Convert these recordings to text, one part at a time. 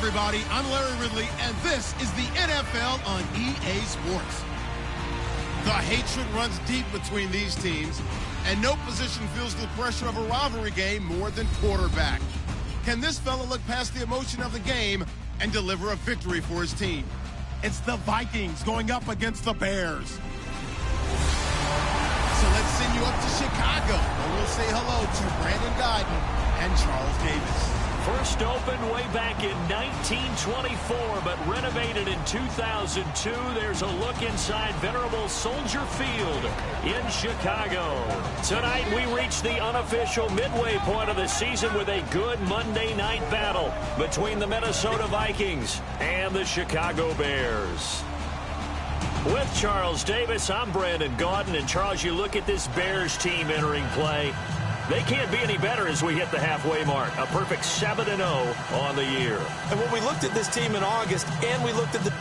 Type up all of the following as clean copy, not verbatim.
everybody. I'm Larry Ridley, and this is the NFL on EA Sports. The hatred runs deep between these teams, and no position feels the pressure of a rivalry game more than quarterback. Can this fella look past the emotion of the game and deliver a victory for his team? It's the Vikings going up against the Bears. So let's send you up to Chicago, where we'll say hello to Brandon Gaudin and Charles Davis. First opened way back in 1924, but renovated in 2002. There's a look inside venerable Soldier Field in Chicago. Tonight we reach the unofficial midway point of the season with a good Monday night battle between the Minnesota Vikings and the Chicago Bears. With Charles Davis, I'm Brandon Gaudin. And Charles, you look at this Bears team entering play. They can't be any better as we hit the halfway mark. A perfect 7-0 on the year. And when we looked at this team in August and we looked at the...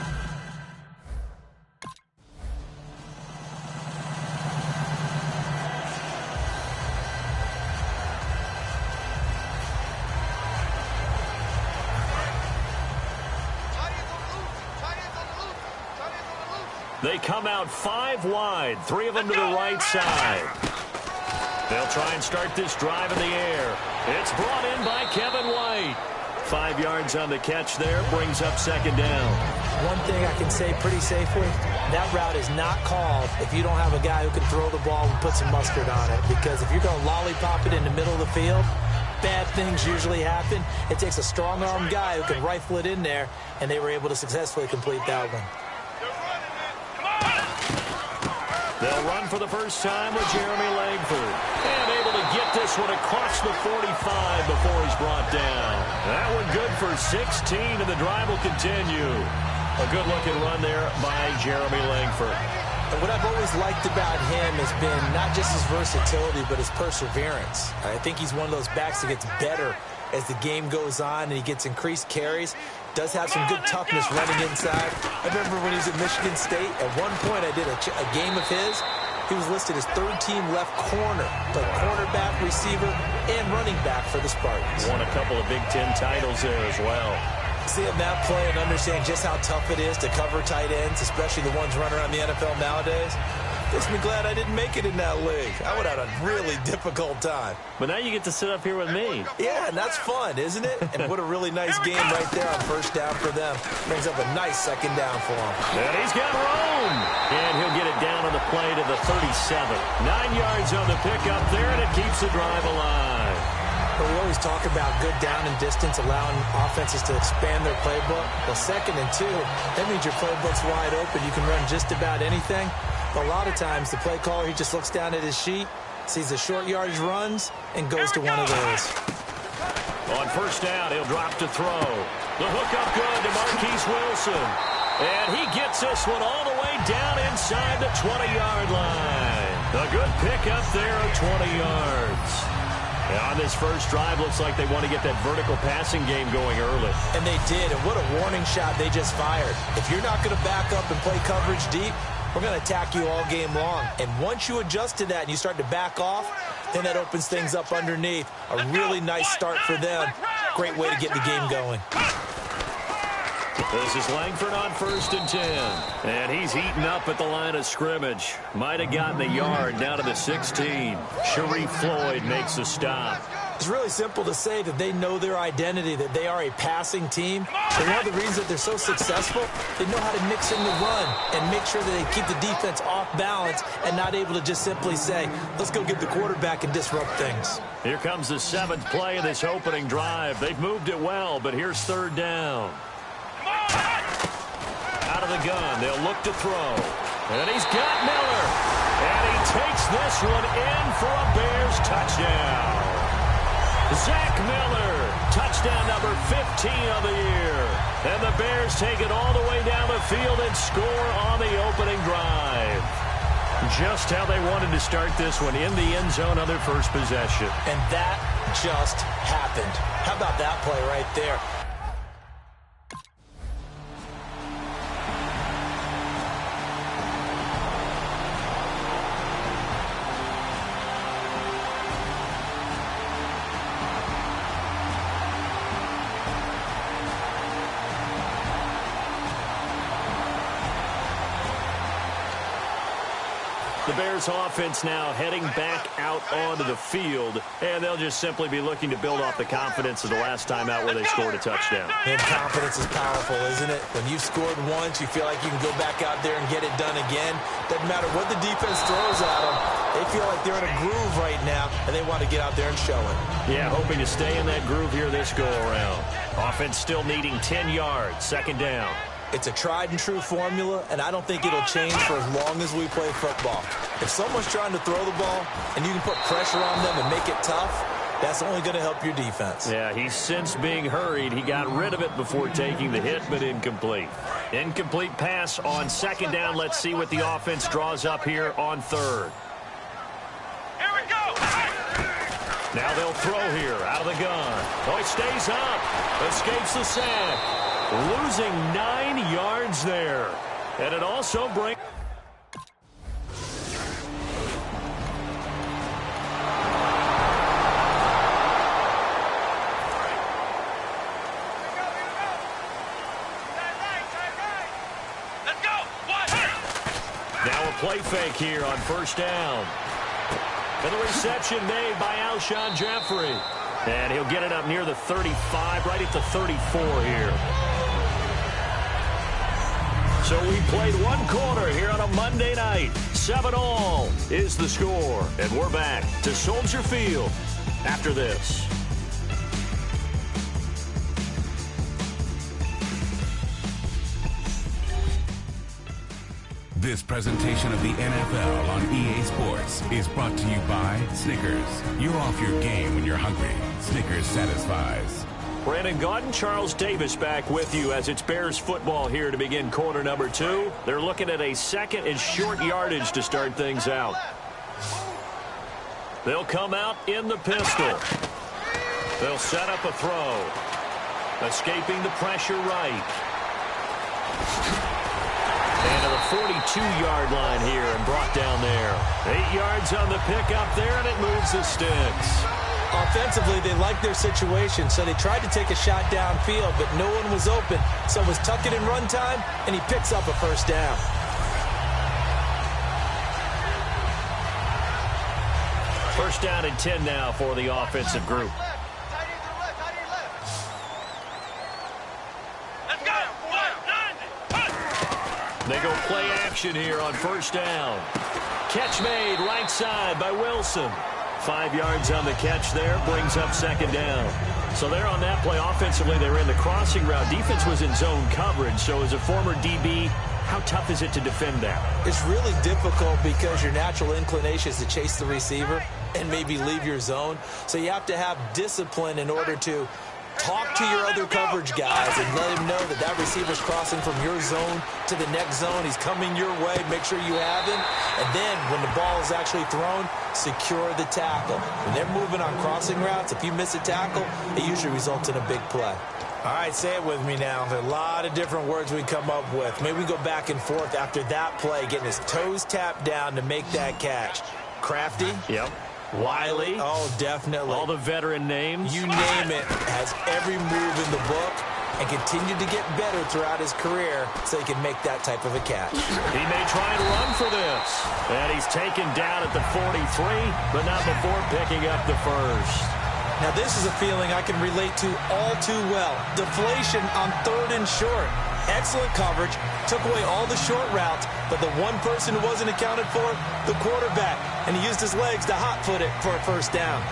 They come out 5 wide, 3 of them to the right side. They'll try and start this drive in the air. It's brought in by Kevin White. 5 yards on the catch there, brings up second down. One thing I can say pretty safely, that route is not called if you don't have a guy who can throw the ball and put some mustard on it. Because if you're going to lollipop it in the middle of the field, bad things usually happen. It takes a strong-armed guy who can rifle it in there, and they were able to successfully complete that one. They'll run for the first time with Jeremy Langford. And able to get this one across the 45 before he's brought down. That one good for 16, and the drive will continue. A good-looking run there by Jeremy Langford. And what I've always liked about him has been not just his versatility, but his perseverance. I think he's one of those backs that gets better as the game goes on and he gets increased carries. Does have some good toughness running inside. I remember when he was at Michigan State, at one point I did a game of his. He was listed as third-team left corner, but cornerback, receiver, and running back for the Spartans. Won a couple of Big Ten titles there as well. Seeing that play and understand just how tough it is to cover tight ends, especially the ones running around the NFL nowadays, makes me glad I didn't make it in that league. I would have had a really difficult time. But now you get to sit up here with me. Yeah, and that's fun, isn't it? And what a really nice game right there on first down for them. Brings up a nice second down for him. And he's got room. And he'll get it down on the play to the 37. 9 yards on the pickup there, and it keeps the drive alive. But we always talk about good down and distance, allowing offenses to expand their playbook. Well, 2nd and 2, that means your playbook's wide open. You can run just about anything. But a lot of times, the play caller, he just looks down at his sheet, sees the short yardage runs, and goes to one of those. On first down, he'll drop to throw. The hook up good to Marquise Wilson. And he gets this one all the way down inside the 20-yard line. A good pickup there of 20 yards. On this first drive, looks like they want to get that vertical passing game going early. And they did, and what a warning shot they just fired. If you're not going to back up and play coverage deep, we're going to attack you all game long. And once you adjust to that and you start to back off, then that opens things up underneath. A really nice start for them. Great way to get the game going. This is Langford on 1st and 10. And he's heating up at the line of scrimmage. Might have gotten a yard down to the 16. Sharif Floyd makes the stop. It's really simple to say that they know their identity, that they are a passing team. And one of the reasons that they're so successful, they know how to mix in the run and make sure that they keep the defense off balance and not able to just simply say, let's go get the quarterback and disrupt things. Here comes the 7th play of this opening drive. They've moved it well, but here's 3rd down. Out of the gun, they'll look to throw. And he's got Miller. And he takes this one in for a Bears touchdown. Zach Miller, touchdown number 15 of the year. And the Bears take it all the way down the field and score on the opening drive. Just how they wanted to start this one, in the end zone on their first possession. And that just happened. How about that play right there? The Bears offense now heading back out onto the field, and they'll just simply be looking to build off the confidence of the last time out where they scored a touchdown. And confidence is powerful, isn't it? When you've scored once, you feel like you can go back out there and get it done again. Doesn't matter what the defense throws at them. They feel like they're in a groove right now, and they want to get out there and show it. Yeah, hoping to stay in that groove here this go-around. Offense still needing 10 yards, second down. It's a tried-and-true formula, and I don't think it'll change for as long as we play football. If someone's trying to throw the ball and you can put pressure on them and make it tough, that's only going to help your defense. Yeah, he's since being hurried. He got rid of it before taking the hit, but incomplete. Incomplete pass on second down. Let's see what the offense draws up here on third. Here we go! Now they'll throw here out of the gun. Oh, he stays up. Escapes the sack. Losing 9 yards there. And it also brings... Let's go! Now a play fake here on first down. And the reception made by Alshon Jeffrey. And he'll get it up near the 35, right at the 34 here. So we played one quarter here on a Monday night. 7-all is the score. And we're back to Soldier Field after this. This presentation of the NFL on EA Sports is brought to you by Snickers. You're off your game when you're hungry. Snickers satisfies. Brandon Gaudin, Charles Davis back with you as it's Bears football here to begin quarter number 2. They're looking at a second and short yardage to start things out. They'll come out in the pistol. They'll set up a throw. Escaping the pressure right. And to the 42-yard line here and brought down there. 8 yards on the pickup there, and it moves the sticks. Offensively, they liked their situation, so they tried to take a shot downfield, but no one was open. So it was tuck it in run time, and he picks up a first down. First down and 10 now for the offensive group. Let's go! They go play action here on first down. Catch made right side by Wilson. 5 yards on the catch there, brings up second down. So they're on that play. Offensively, they were in the crossing route. Defense was in zone coverage. So as a former DB, how tough is it to defend that? It's really difficult because your natural inclination is to chase the receiver and maybe leave your zone. So you have to have discipline in order to talk to your other coverage guys and let him know that that receiver's crossing from your zone to the next zone. He's coming your way. Make sure you have him. And then when the ball is actually thrown, secure the tackle. When they're moving on crossing routes, if you miss a tackle, it usually results in a big play. All right, say it with me now. There are a lot of different words we come up with. Maybe we go back and forth after that play, getting his toes tapped down to make that catch. Crafty? Yep. Wiley. Oh, definitely. All the veteran names. You name it. Has every move in the book and continued to get better throughout his career so he can make that type of a catch. He may try and run for this. And he's taken down at the 43, but not before picking up the first. Now, this is a feeling I can relate to all too well. Deflation on third and short. Excellent coverage. Took away all the short routes, but the one person who wasn't accounted for, the quarterback. And he used his legs to hot-foot it for a first down.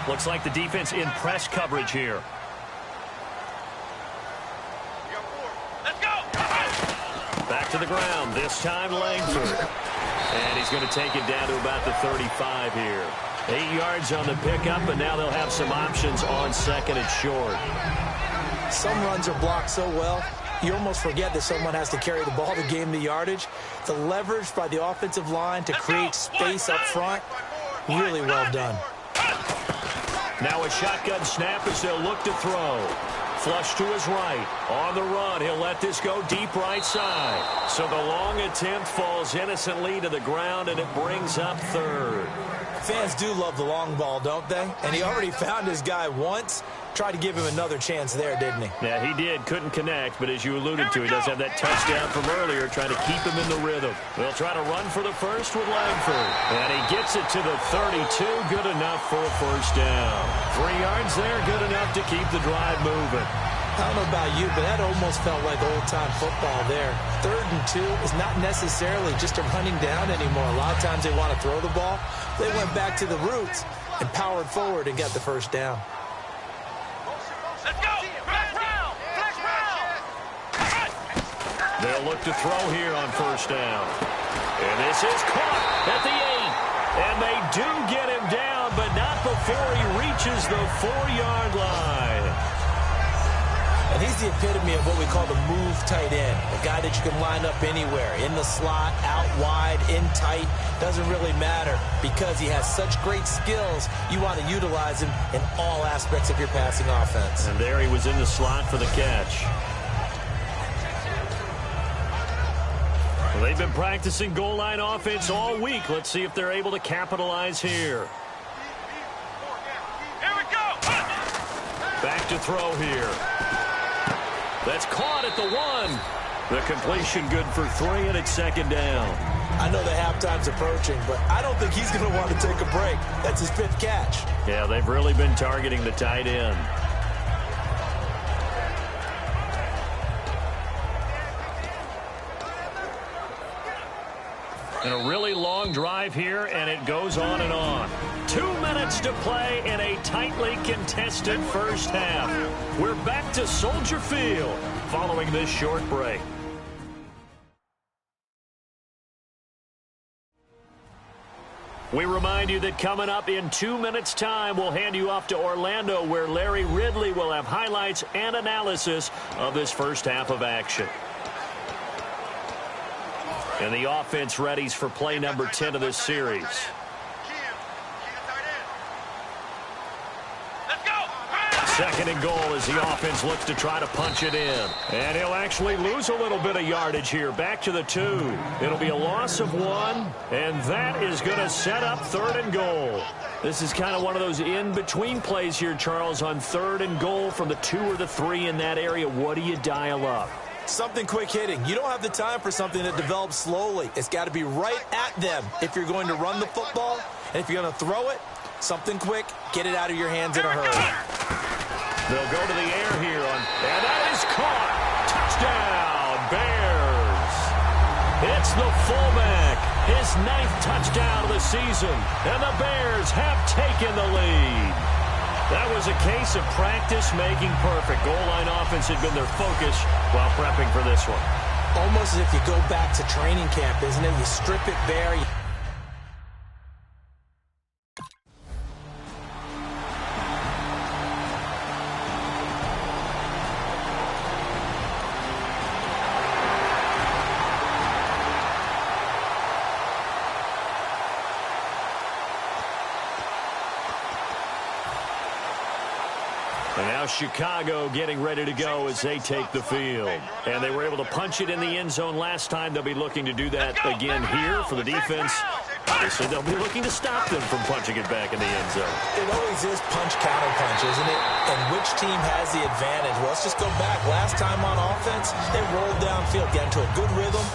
Looks like the defense in press coverage here. Let's go! Back to the ground, this time Langford. And he's going to take it down to about the 35 here. 8 yards on the pickup, but now they'll have some options on second and short. Some runs are blocked so well, you almost forget that someone has to carry the ball to gain the yardage. The leverage by the offensive line to create space up front, really well done. Now a shotgun snap as they'll look to throw. Flush to his right. On the run, he'll let this go deep right side. So the long attempt falls innocently to the ground, and it brings up third. Fans do love the long ball, don't they? And he already found his guy once. Tried to give him another chance there, didn't he? Yeah, he did. Couldn't connect, but as you alluded to, he does have that touchdown from earlier, trying to keep him in the rhythm. They'll try to run for the first with Langford. And he gets it to the 32. Good enough for a first down. 3 yards there, good enough to keep the drive moving. I don't know about you, but that almost felt like old-time football there. 3rd and 2 is not necessarily just a running down anymore. A lot of times they want to throw the ball. They went back to the roots and powered forward and got the first down. Let's go! Flex round! Flex round! They'll look to throw here on first down. And this is caught at the 8. And they do get him down, but not before he reaches the 4-yard line. And he's the epitome of what we call the move tight end. A guy that you can line up anywhere. In the slot, out wide, in tight. Doesn't really matter because he has such great skills. You want to utilize him in all aspects of your passing offense. And there he was in the slot for the catch. Well, they've been practicing goal line offense all week. Let's see if they're able to capitalize here. Here we go! Back to throw here. That's caught at the 1. The completion good for 3, and it's 2nd down. I know the halftime's approaching, but I don't think he's going to want to take a break. That's his 5th catch. Yeah, they've really been targeting the tight end. And a really long drive here, and it goes on and on. 2 minutes to play in a tightly contested first half. We're back to Soldier Field following this short break. We remind you that coming up in 2 minutes' time, we'll hand you off to Orlando, where Larry Ridley will have highlights and analysis of this first half of action. And the offense readies for play number 10 of this series. Let's go! 2nd and goal as the offense looks to try to punch it in. And he'll actually lose a little bit of yardage here. Back to the 2. It'll be a loss of 1, and that is going to set up 3rd and goal. This is kind of one of those in-between plays here, Charles, on 3rd and goal from the 2 or the 3 in that area. What do you dial up? Something quick hitting. You don't have the time for something that develops slowly. It's got to be right at them if you're going to run the football. And if you're going to throw it, something quick, get it out of your hands in a hurry. They'll go to the air here, and that is caught. Touchdown, Bears. It's the fullback, his 9th touchdown of the season, and the Bears have taken the lead. That was a case of practice making perfect. Goal line offense had been their focus while prepping for this one. Almost as if you go back to training camp, isn't it? You strip it bare. And now Chicago getting ready to go as they take the field. And they were able to punch it in the end zone last time. They'll be looking to do that again here for the defense. Obviously, they'll be looking to stop them from punching it back in the end zone. It always is punch-counter-punch, isn't it? And which team has the advantage? Well, let's just go back. Last time on offense, they rolled downfield, got into a good rhythm.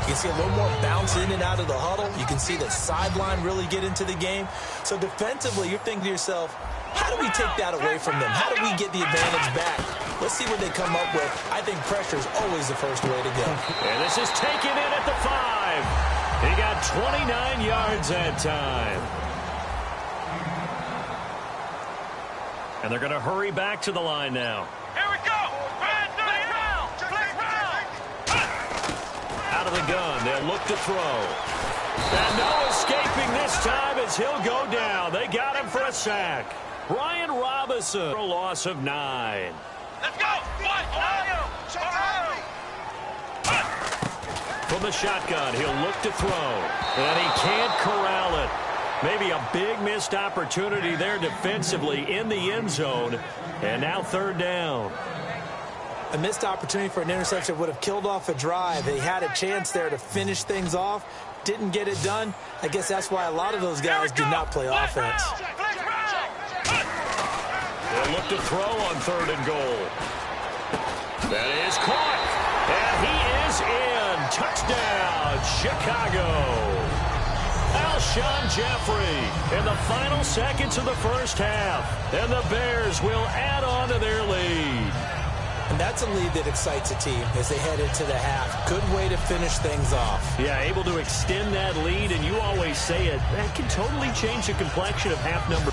You can see a little more bounce in and out of the huddle. You can see the sideline really get into the game. So defensively, you're thinking to yourself, how do we take that away from them? How do we get the advantage back? Let's see what they come up with. I think pressure is always the first way to go. And this is taken in at the 5. He got 29 yards that time. And they're going to hurry back to the line now. Here we go! Flex round! Flex round! Out of the gun, they'll look to throw. And no escaping this time as he'll go down. They got him for a sack. Brian Robinson, a loss of 9. Let's go! From the shotgun, he'll look to throw. And he can't corral it. Maybe a big missed opportunity there defensively in the end zone. And now 3rd down. A missed opportunity for an interception would have killed off a drive. They had a chance there to finish things off. Didn't get it done. I guess that's why a lot of those guys did not play offense. They'll look to throw on 3rd and goal. That is caught. And he is in. Touchdown, Chicago. Alshon Jeffrey in the final seconds of the first half. And the Bears will add on to their lead. And that's a lead that excites a team as they head into the half. Good way to finish things off. Yeah, able to extend that lead, and you always say it, that can totally change the complexion of half number.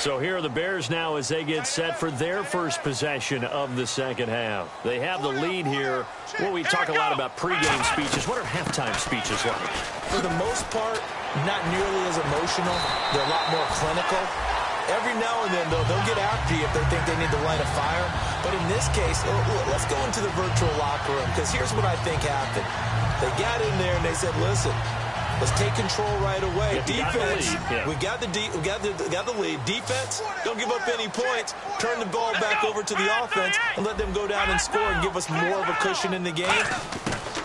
So here are the Bears now as they get set for their first possession of the second half. They have the lead here. Well, we talk a lot about pregame speeches. What are halftime speeches like? For the most part, not nearly as emotional. They're a lot more clinical. Every now and then, though, they'll get after you if they think they need to light a fire. But in this case, let's go into the virtual locker room, because here's what I think happened. They got in there and they said, listen, let's take control right away. Defense, we got the lead. Defense, don't give up any points. Turn the ball back over to the offense and let them go down and score and give us more of a cushion in the game.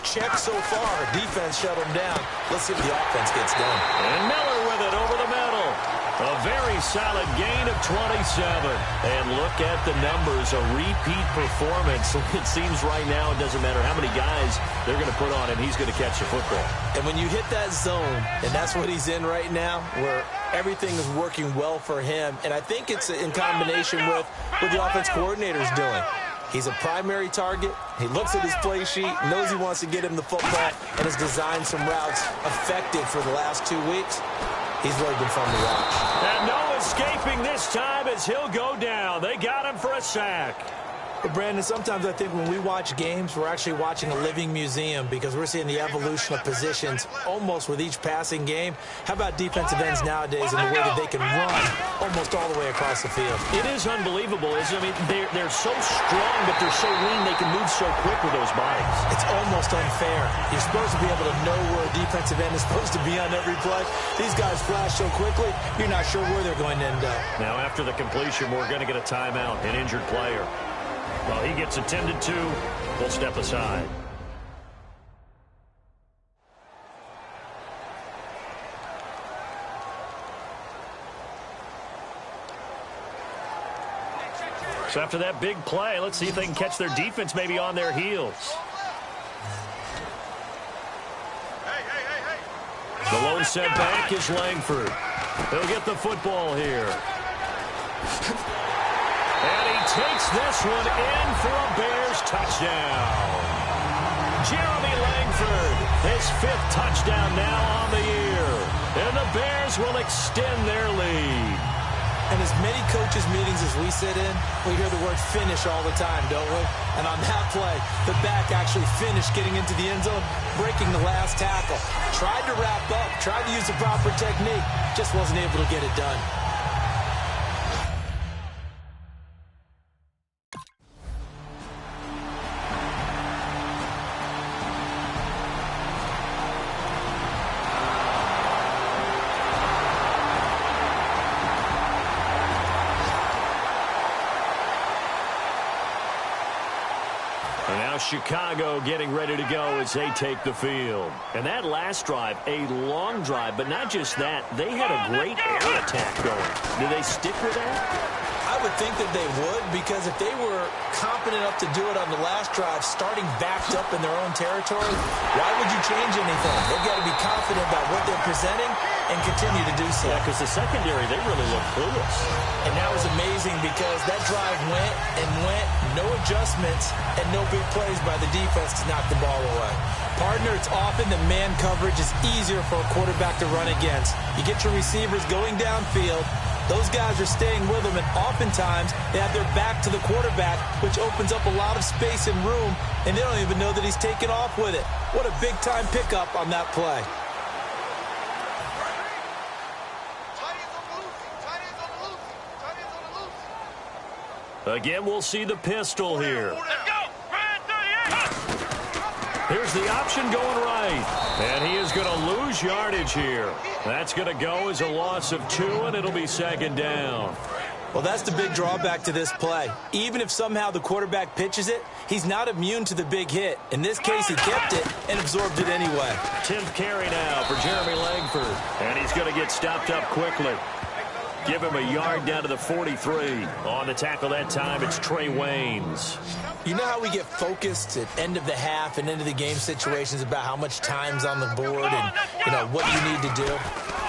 Check so far. Defense shut them down. Let's see if the offense gets done. And Miller with it over the middle. A very solid gain of 27. And look at the numbers. A repeat performance. It seems right now it doesn't matter how many guys they're going to put on him. He's going to catch the football. And when you hit that zone, and that's what he's in right now, where everything is working well for him, and I think it's in combination with what the offense coordinator is doing. He's a primary target. He looks at his play sheet, knows he wants to get him the football, and has designed some routes effective for the last 2 weeks. He's really been fun to watch. And no escaping this time as he'll go down. They got him for a sack. But, Brandon, sometimes I think when we watch games, we're actually watching a living museum because we're seeing the evolution of positions almost with each passing game. How about defensive ends nowadays and the way that they can run almost all the way across the field? It is unbelievable, isn't it? I mean, they're so strong, but they're so lean, they can move so quick with those bodies. It's almost unfair. You're supposed to be able to know where a defensive end is supposed to be on every play. These guys flash so quickly, you're not sure where they're going to end up. Now, after the completion, we're going to get a timeout, an injured player. Well, he gets attended to. We'll step aside. So after that big play, let's see if they can catch their defense maybe on their heels. The lone set back is Langford. He'll get the football here. And he takes this one in for a Bears touchdown. Jeremy Langford, his 5th touchdown now on the year. And the Bears will extend their lead. And as many coaches' meetings as we sit in, we hear the word finish all the time, don't we? And on that play, the back actually finished getting into the end zone, breaking the last tackle. Tried to wrap up, tried to use the proper technique, just wasn't able to get it done. Chicago getting ready to go as they take the field. And that last drive, a long drive, but not just that. They had a great air attack going. Do they stick with that? I would think that they would, because if they were competent enough to do it on the last drive, starting backed up in their own territory, why would you change anything? They've got to be confident about what they're presenting and continue to do so. Yeah, because the secondary, they really look clueless. And that was amazing because that drive went and went, no adjustments, and no big plays by the defense to knock the ball away. Partner, it's often that man coverage is easier for a quarterback to run against. You get your receivers going downfield. Those guys are staying with them, and oftentimes they have their back to the quarterback, which opens up a lot of space and room, and they don't even know that he's taken off with it. What a big-time pickup on that play. Again, we'll see the pistol here. Let's go! Here's the option going right. And he is going to lose yardage here. That's going to go as a loss of 2, and it'll be second down. Well, that's the big drawback to this play. Even if somehow the quarterback pitches it, he's not immune to the big hit. In this case, he kept it and absorbed it anyway. 10th carry now for Jeremy Langford. And he's going to get stopped up quickly. Give him a yard down to the 43. On the tackle that time, it's Trey Waynes. You know how we get focused at end of the half and end of the game situations about how much time's on the board and, you know, what you need to do?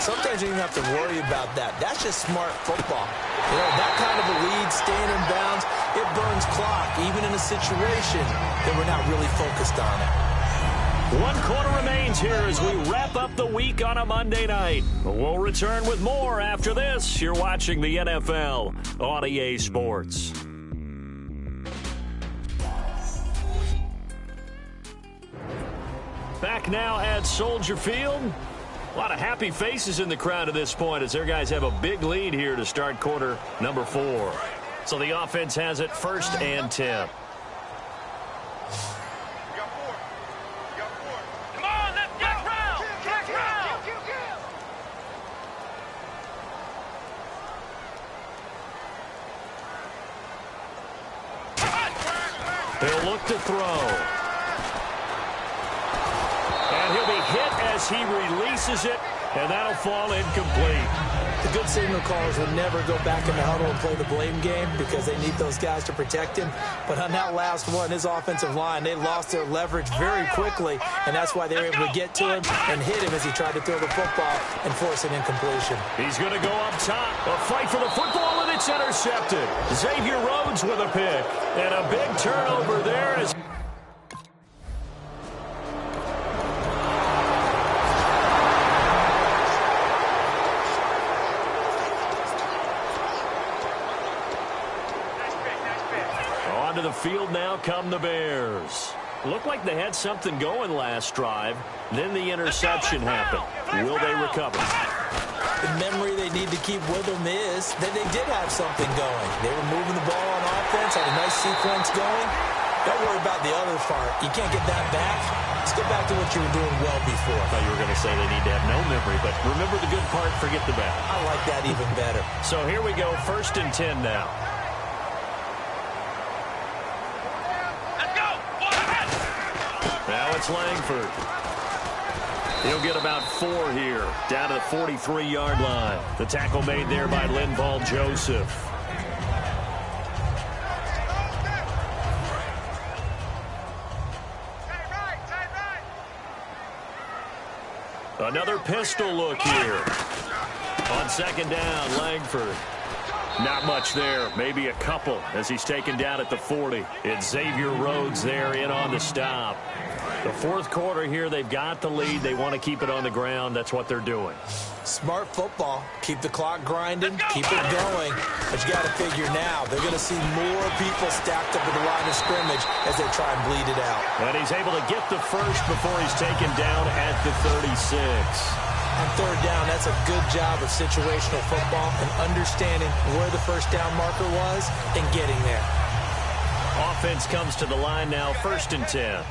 Sometimes you don't even have to worry about that. That's just smart football. You know, that kind of a lead, staying in bounds, it burns clock, even in a situation that we're not really focused on it. 1 quarter remains here as we wrap up the week on a Monday night. We'll return with more after this. You're watching the NFL on EA Sports. Back now at Soldier Field. A lot of happy faces in the crowd at this point as their guys have a big lead here to start quarter number 4. So the offense has it 1st and 10. He'll look to throw. And he'll be hit as he releases it, and that'll fall incomplete. The good signal callers would never go back in the huddle and play the blame game because they need those guys to protect him. But on that last one, his offensive line, they lost their leverage very quickly, and that's why they were able to get to him and hit him as he tried to throw the football and force an incompletion. He's going to go up top. A fight for the football, and it's intercepted. Xavier Rhodes with a pick. And a big turnover there as... Onto the field now come the Bears. Looked like they had something going last drive. Then the interception happened. Will they recover? The memory they need to keep with them is that they did have something going. They were moving the ball on offense, had a nice sequence going. Don't worry about the other part. You can't get that back. Let's go back to what you were doing well before. I thought you were going to say they need to have no memory, but remember the good part, forget the bad. I like that even better. So here we go, 1st and 10 now. Now it's Langford. He'll get about 4 here, down to the 43-yard line. The tackle made there by Linval Joseph. Another pistol look here. On 2nd down, Langford. Not much there, maybe a couple as he's taken down at the 40. It's Xavier Rhodes there in on the stop. The 4th quarter here, they've got the lead. They want to keep it on the ground. That's what they're doing. Smart football. Keep the clock grinding. Keep it going. But you got to figure now, they're going to see more people stacked up at the line of scrimmage as they try and bleed it out. And he's able to get the first before he's taken down at the 36. On 3rd down, that's a good job of situational football and understanding where the 1st down marker was and getting there. Offense comes to the line now, 1st and 10.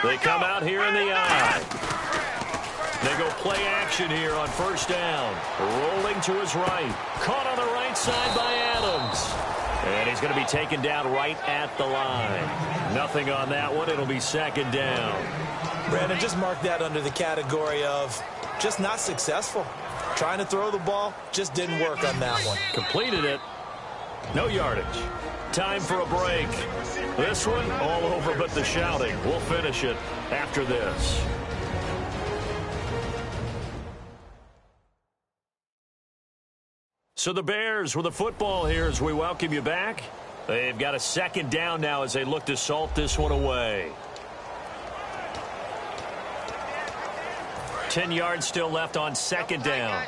They come out here in the eye. They go play action here on 1st down. Rolling to his right. Caught on the right side by Adams. And he's going to be taken down right at the line. Nothing on that one. It'll be 2nd down. Brandon, just mark that under the category of just not successful. Trying to throw the ball, just didn't work on that one. Completed it. No yardage. Time for a break. This one, all over but the shouting. We'll finish it after this. So the Bears with the football here as we welcome you back. They've got a 2nd down now as they look to salt this one away. 10 yards still left on 2nd down.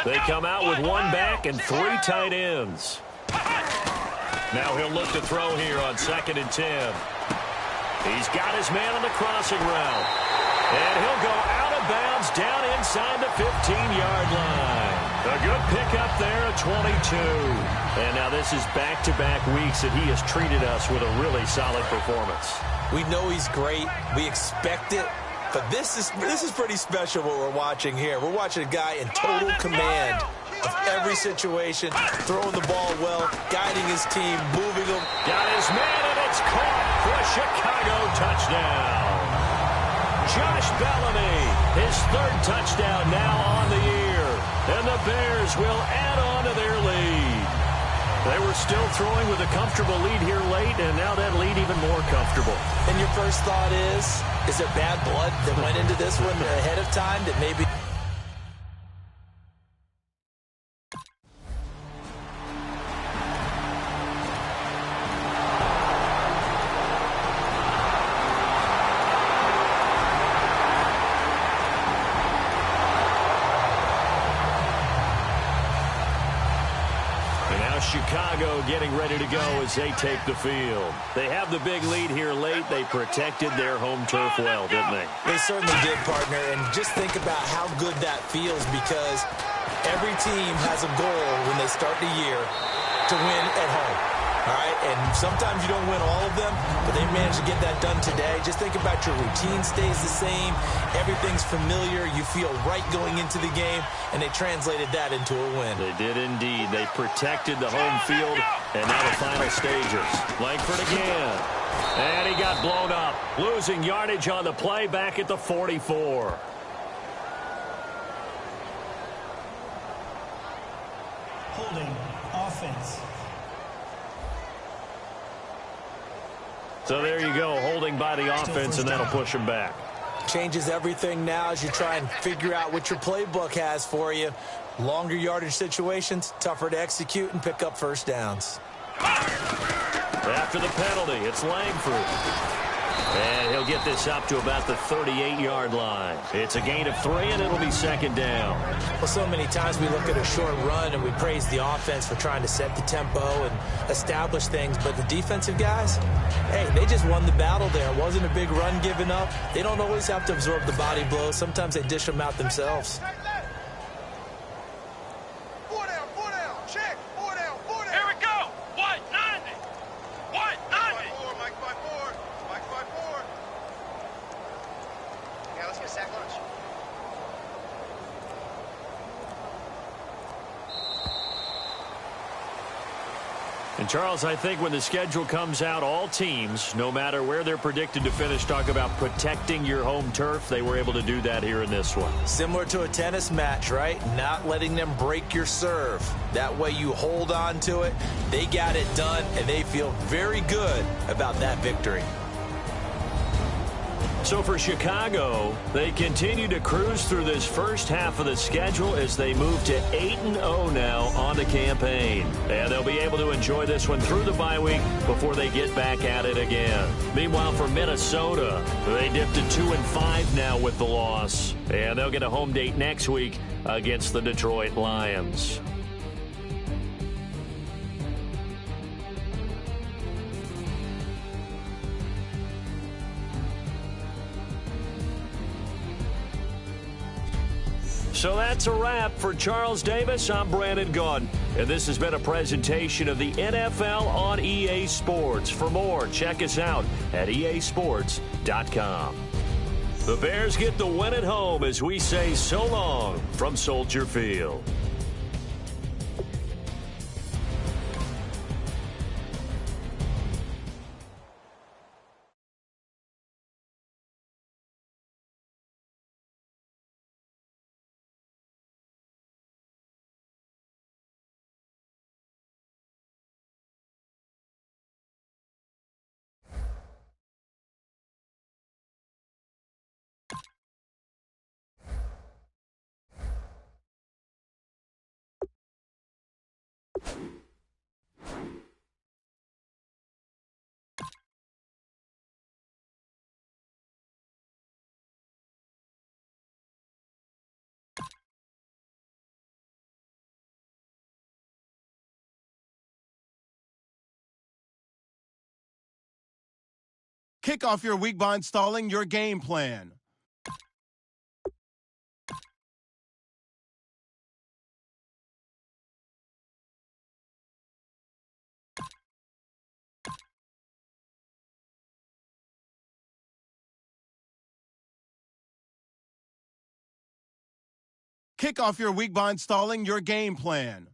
They come out with 1 back and 3 tight ends. Now he'll look to throw here on 2nd and 10. He's got his man on the crossing route. And he'll go out of bounds down inside the 15-yard line. A good pickup there, a 22. And now this is back-to-back weeks that he has treated us with a really solid performance. We know he's great. We expect it. But this is pretty special what we're watching here. We're watching a guy in total command of every situation, throwing the ball well, guiding his team, moving them. Got his man, and it's caught for a Chicago touchdown. Josh Bellamy, his third touchdown now on the year. And the Bears will add on to their lead. They were still throwing with a comfortable lead here late, and now that lead even more comfortable. And your first thought is there bad blood that went into this one ahead of time that maybe... Chicago getting ready to go as they take the field. They have the big lead here late. They protected their home turf well, didn't they? They certainly did, partner. And just think about how good that feels, because every team has a goal when they start the year to win at home. All right, and sometimes you don't win all of them, but they managed to get that done today. Just think about your routine stays the same. Everything's familiar. You feel right going into the game, and they translated that into a win. They did indeed. They protected the home field, and now the final stages. Langford again, and he got blown up, losing yardage on the play back at the 44. Holding offense. So there you go, holding by the offense, and that'll push him back. Changes everything now as you try and figure out what your playbook has for you. Longer yardage situations, tougher to execute and pick up first downs. After the penalty, it's Langford. And he'll get this up to about the 38-yard line. It's a gain of 3, and it'll be second down. Well, so many times we look at a short run and we praise the offense for trying to set the tempo and establish things. But the defensive guys, hey, they just won the battle there. It wasn't a big run given up. They don't always have to absorb the body blows. Sometimes they dish them out themselves. And, Charles, I think when the schedule comes out, all teams, no matter where they're predicted to finish, talk about protecting your home turf. They were able to do that here in this one. Similar to a tennis match, right? Not letting them break your serve. That way you hold on to it. They got it done, and they feel very good about that victory. So for Chicago, they continue to cruise through this first half of the schedule as they move to 8-0 now on the campaign. And they'll be able to enjoy this one through the bye week before they get back at it again. Meanwhile, for Minnesota, they dipped to 2-5 now with the loss. And they'll get a home date next week against the Detroit Lions. So that's a wrap. For Charles Davis, I'm Brandon Gaudin, and this has been a presentation of the NFL on EA Sports. For more, check us out at easports.com. The Bears get the win at home as we say so long from Soldier Field. Kick off your week by installing your game plan. Kick off your week by installing your game plan.